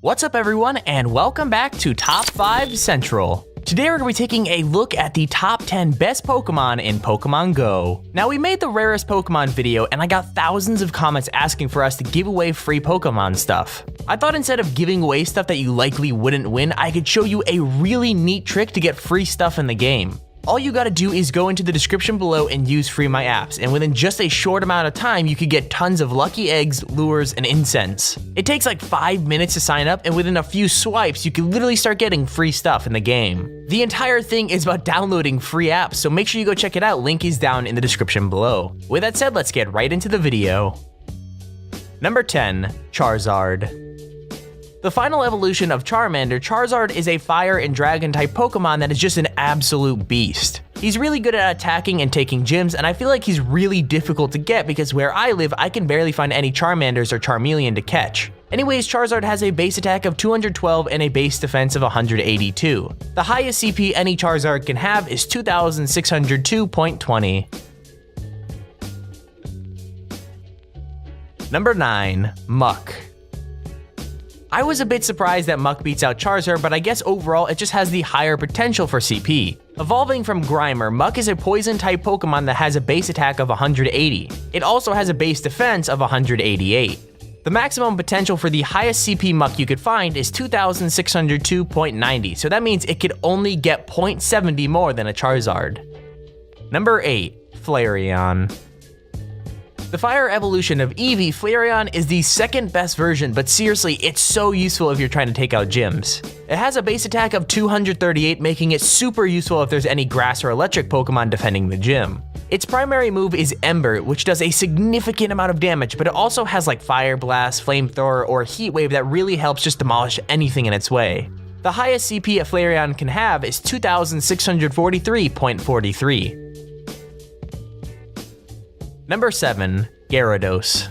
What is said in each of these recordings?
What's up everyone, and welcome back to Top 5 Central. Today we're going to be taking a look at the top 10 best Pokemon in Pokemon Go. Now we made the rarest Pokemon video and I got thousands of comments asking for us to give away free Pokemon stuff. I thought instead of giving away stuff that you likely wouldn't win, I could show you a really neat trick to get free stuff in the game. All you gotta do is go into the description below and use Free My Apps, and within just a short amount of time, you could get tons of lucky eggs, lures, and incense. It takes like 5 minutes to sign up, and within a few swipes, you can literally start getting free stuff in the game. The entire thing is about downloading free apps, so make sure you go check it out, link is down in the description below. With that said, let's get right into the video. Number 10, Charizard. The final evolution of Charmander, Charizard is a fire and dragon type Pokemon that is just an absolute beast. He's really good at attacking and taking gyms, and I feel like he's really difficult to get because where I live, I can barely find any Charmanders or Charmeleon to catch. Anyways, Charizard has a base attack of 212 and a base defense of 182. The highest CP any Charizard can have is 2602.20. Number 9, Muk. I was a bit surprised that Muk beats out Charizard, but I guess overall it just has the higher potential for CP. Evolving from Grimer, Muk is a poison type Pokemon that has a base attack of 180. It also has a base defense of 188. The maximum potential for the highest CP Muk you could find is 2602.90, so that means it could only get 0.70 more than a Charizard. Number 8, Flareon. The fire evolution of Eevee, Flareon is the second best version, but seriously, it's so useful if you're trying to take out gyms. It has a base attack of 238, making it super useful if there's any grass or electric Pokemon defending the gym. Its primary move is Ember, which does a significant amount of damage, but it also has like Fire Blast, Flamethrower, or Heat Wave that really helps just demolish anything in its way. The highest CP a Flareon can have is 2643.43. Number 7, Gyarados.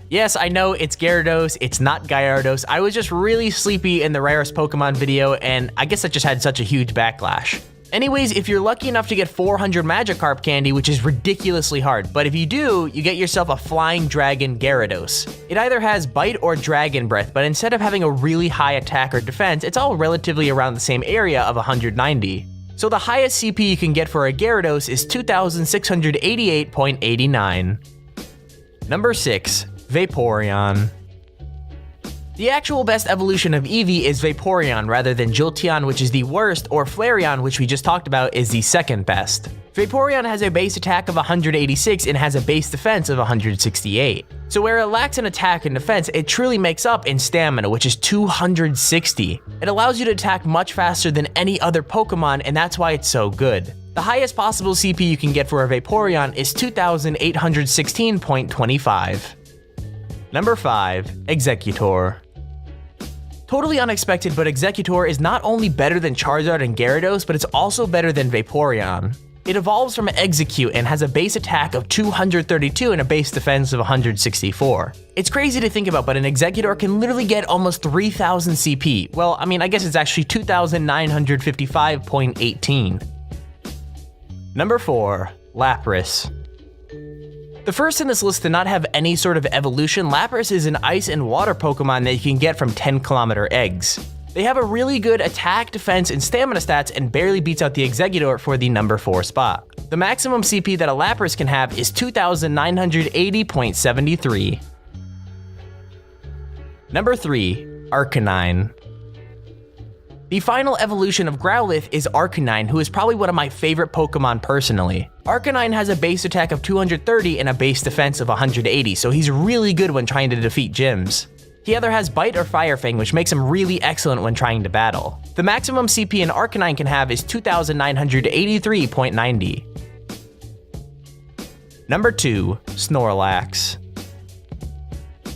Yes, I know it's Gyarados, it's not Gyarados. I was just really sleepy in the rarest Pokemon video, and I guess that just had such a huge backlash. Anyways, if you're lucky enough to get 400 Magikarp candy, which is ridiculously hard, but if you do, you get yourself a Flying Dragon Gyarados. It either has Bite or Dragon Breath, but instead of having a really high attack or defense, it's all relatively around the same area of 190. So the highest CP you can get for a Gyarados is 2688.89. Number 6, Vaporeon. The actual best evolution of Eevee is Vaporeon rather than Jolteon, which is the worst, or Flareon, which we just talked about, is the second best. Vaporeon has a base attack of 186 and has a base defense of 168. So where it lacks in attack and defense, it truly makes up in stamina, which is 260. It allows you to attack much faster than any other Pokemon, and that's why it's so good. The highest possible CP you can get for a Vaporeon is 2816.25. Number 5, Exeggutor. Totally unexpected, but Exeggutor is not only better than Charizard and Gyarados, but it's also better than Vaporeon. It evolves from Exeggcute and has a base attack of 232 and a base defense of 164. It's crazy to think about, but an Exeggutor can literally get almost 3000 CP. Well, I mean, I guess it's actually 2955.18. Number 4, Lapras. The first in this list to not have any sort of evolution, Lapras is an ice and water Pokemon that you can get from 10km eggs. They have a really good attack, defense, and stamina stats and barely beats out the Exeggutor for the number 4 spot. The maximum CP that a Lapras can have is 2980.73. Number 3, Arcanine. The final evolution of Growlithe is Arcanine, who is probably one of my favorite Pokemon personally. Arcanine has a base attack of 230 and a base defense of 180, so he's really good when trying to defeat gyms. He either has Bite or Fire Fang, which makes him really excellent when trying to battle. The maximum CP an Arcanine can have is 2983.90. Number 2, Snorlax.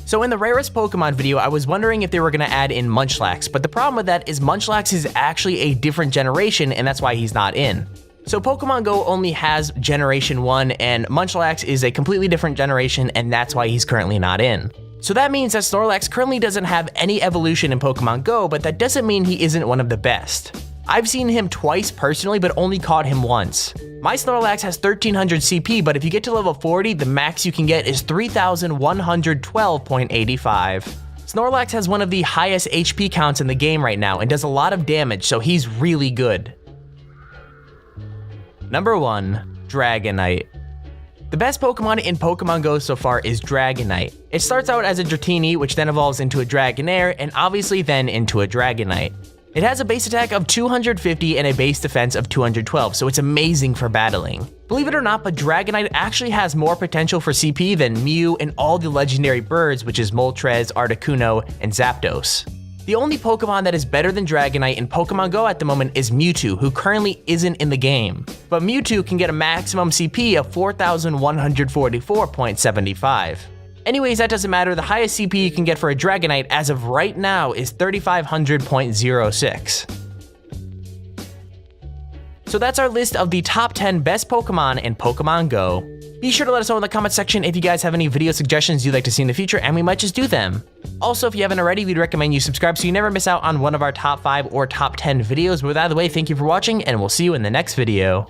So in the rarest Pokemon video, I was wondering if they were going to add in Munchlax, but the problem with that is Munchlax is actually a different generation, and that's why he's not in. So Pokemon Go only has Generation 1, and Munchlax is a completely different generation, and that's why he's currently not in. So that means that Snorlax currently doesn't have any evolution in Pokemon Go, but that doesn't mean he isn't one of the best. I've seen him twice personally, but only caught him once. My Snorlax has 1300 CP, but if you get to level 40, the max you can get is 3112.85. Snorlax has one of the highest HP counts in the game right now and does a lot of damage, so he's really good. Number 1, Dragonite. The best Pokemon in Pokemon Go so far is Dragonite. It starts out as a Dratini, which then evolves into a Dragonair, and obviously then into a Dragonite. It has a base attack of 250 and a base defense of 212, so it's amazing for battling. Believe it or not, but Dragonite actually has more potential for CP than Mew and all the legendary birds, which is Moltres, Articuno, and Zapdos. The only Pokemon that is better than Dragonite in Pokemon Go at the moment is Mewtwo, who currently isn't in the game. But Mewtwo can get a maximum CP of 4,144.75. Anyways, that doesn't matter, the highest CP you can get for a Dragonite as of right now is 3,500.06. So that's our list of the top 10 best Pokemon in Pokemon Go. Be sure to let us know in the comment section if you guys have any video suggestions you'd like to see in the future, and we might just do them. Also, if you haven't already, we'd recommend you subscribe so you never miss out on one of our top 5 or top 10 videos. But with that out of the way, thank you for watching, and we'll see you in the next video.